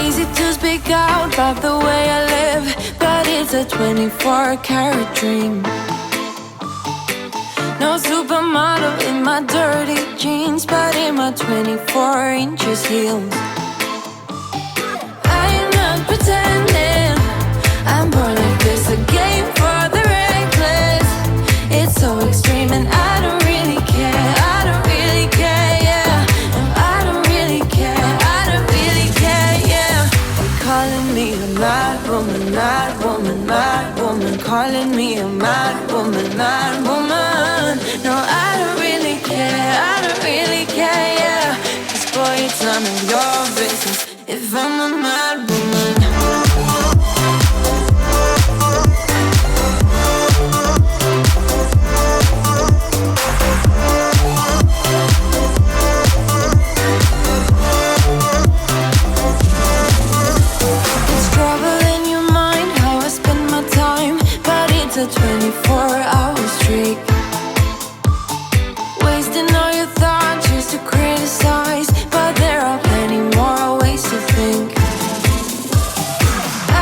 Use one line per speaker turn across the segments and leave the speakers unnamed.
Easy to speak out about the way I live, but it's a 24-karat dream. No supermodel in my dirty jeans, but in my 24 inches heels. I am not pretending, I'm born like this, a game for the reckless. It's so extreme and I don't really care, I don't really care, yeah. No, I don't really care, I don't really care, yeah. They're calling me a mad woman, mad woman, mad woman. Calling me a mad woman, mad woman. No, I don't really care, I don't really care, yeah. 'Cause boy, it's none of your business if I'm a mad woman. It's trouble in your mind, how I spend my time, but it's a 24-hour streak. Wasting all your thoughts just to criticize, but there are plenty more ways to think.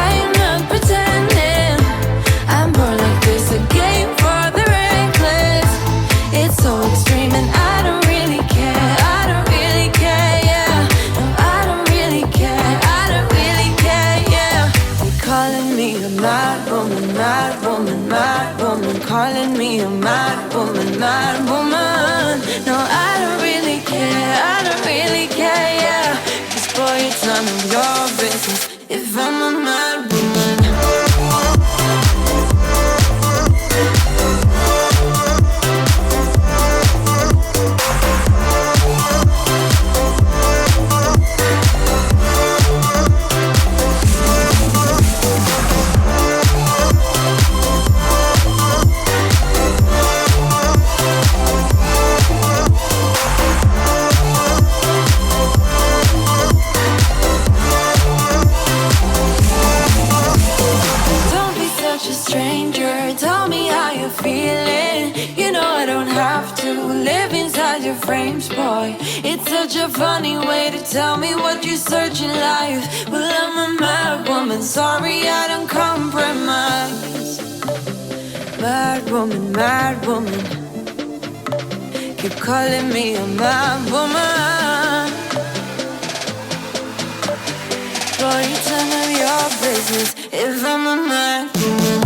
I am not pretending, I'm born like this, a game for the reckless. It's so extreme and I don't really care, I don't really care, yeah. No, I don't really care, I don't really care, yeah. They're calling me a mad woman, mad woman, mad woman. Calling me a mad woman, mad woman. No, I don't really care, I don't really care, yeah. 'Cause boy, it's none of your business if I'm a mad woman. Don't be such a stranger, tell me how you're feeling. You know I don't have to live inside your frames, boy. It's such a funny way to tell me what you search in life. Well, I'm a mad woman, sorry I don't compromise. Mad woman, mad woman. Keep calling me a mad woman. Boy, it's none of your business if I'm a mad woman.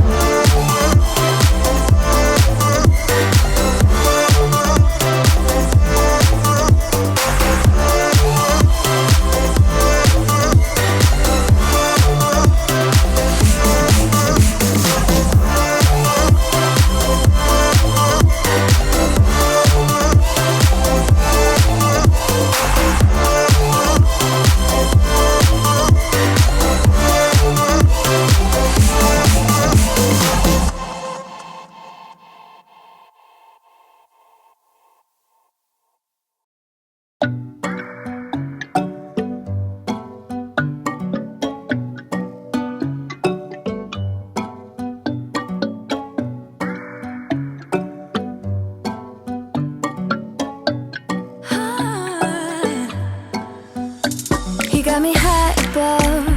He got me high above,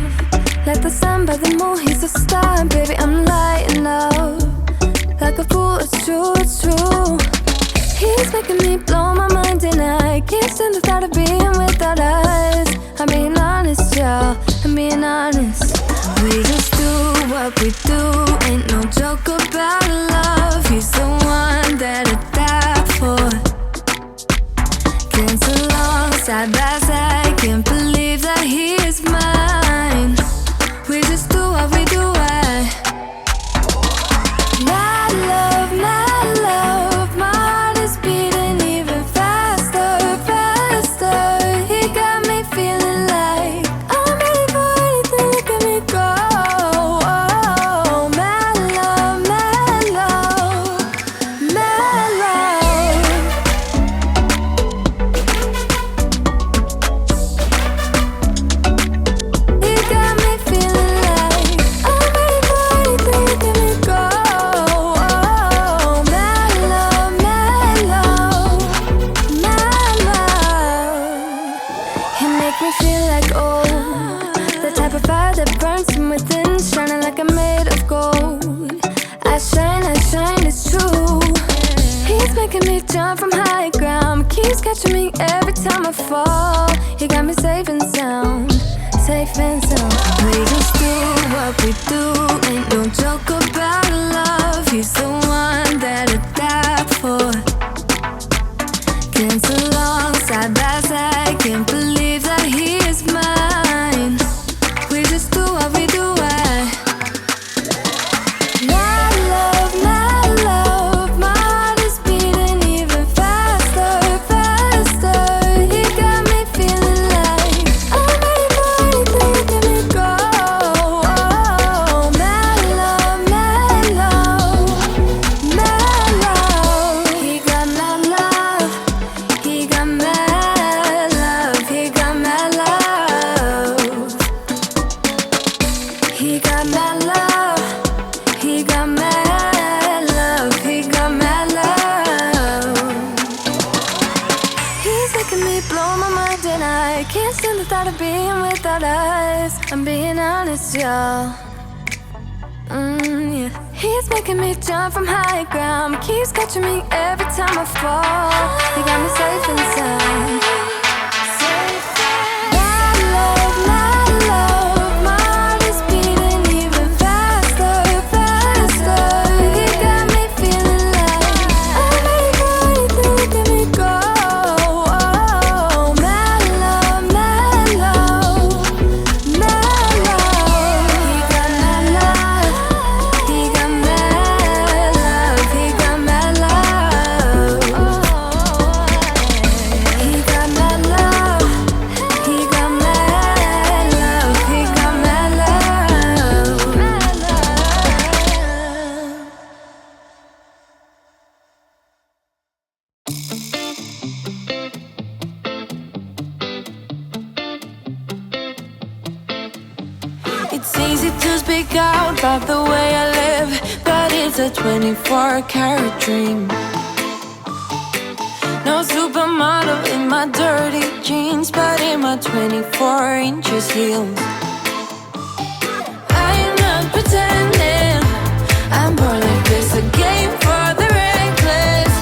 like the sun by the moon, he's a star. Baby, I'm lighting up, like a fool, it's true, it's true. He's making me blow my mind and I can't stand the thought of being without us. I'm being honest, y'all, I'm being honest. We just do what we do, ain't no joke about love. He's the one that I die for. Dance along side by side, can't believe that he is mine. We just do what we do, my love, my heart is beating even faster, faster. He got me feeling like I'm ready for anything, look at me go. Oh, my love, making me jump from high ground, keeps catching me every time I fall. He got me safe and sound, safe and sound. We just do what we do, ain't no joke about love. He's the one that I die for. Cancel along side by side, can't believe that he is mine. We just do what we do, I'm being honest, y'all. Yeah. He's making me jump from high ground, keeps catching me every time I fall. He got me safe and sound.
It's easy to speak out about the way I live, but it's a 24-karat dream. No supermodel in my dirty jeans, but in my 24 inches heels. I am not pretending, I'm born like this, a game for the reckless.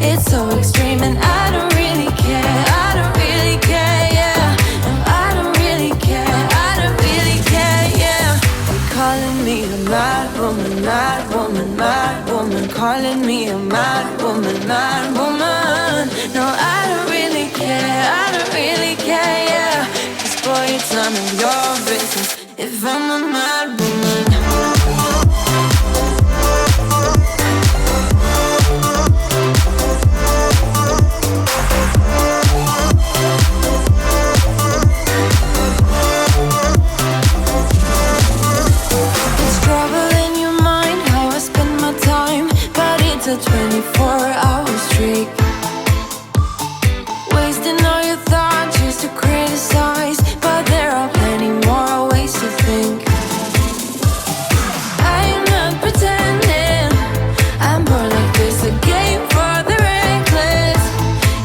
It's so extreme and I don't really care, I don't really care, yeah. No, I don't really care, I don't really care, yeah. They're calling me a mad woman, mad woman, mad woman. Calling me a mad woman, mad woman. No, I don't really care, I don't really care, yeah. 'Cause boy, it's none of your business if I'm a mad woman. A 24-hour streak, wasting all your thoughts just to criticize, but there are plenty more ways to think. I am not pretending, I'm born like this, a game for the reckless.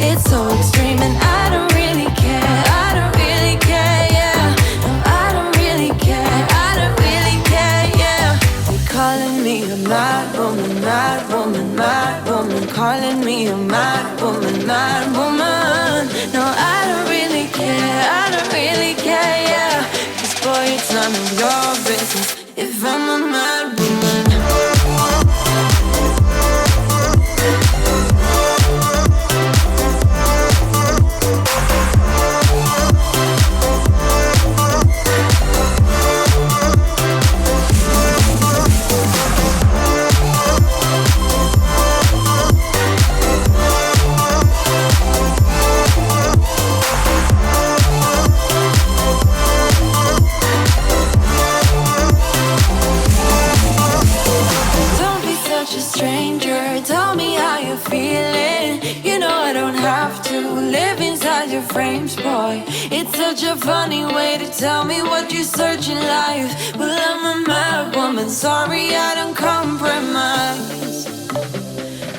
It's so extreme and I don't really care, I don't really care, yeah. No, I don't really care, I don't really care, yeah. They're calling me a mad woman, mad woman, mad woman. Calling me a mad woman, mad woman. No, I don't really care, I don't really care, yeah. 'Cause boy, it's none of your business if I'm a mad woman. Frames, boy. It's such a funny way to tell me what you search in life. Well, I'm a mad woman, sorry I don't compromise.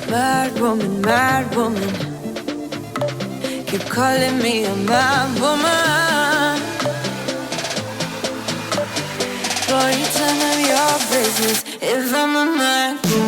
Mad woman, mad woman. Keep calling me a mad woman. Boy, it's none of your business if I'm a mad woman.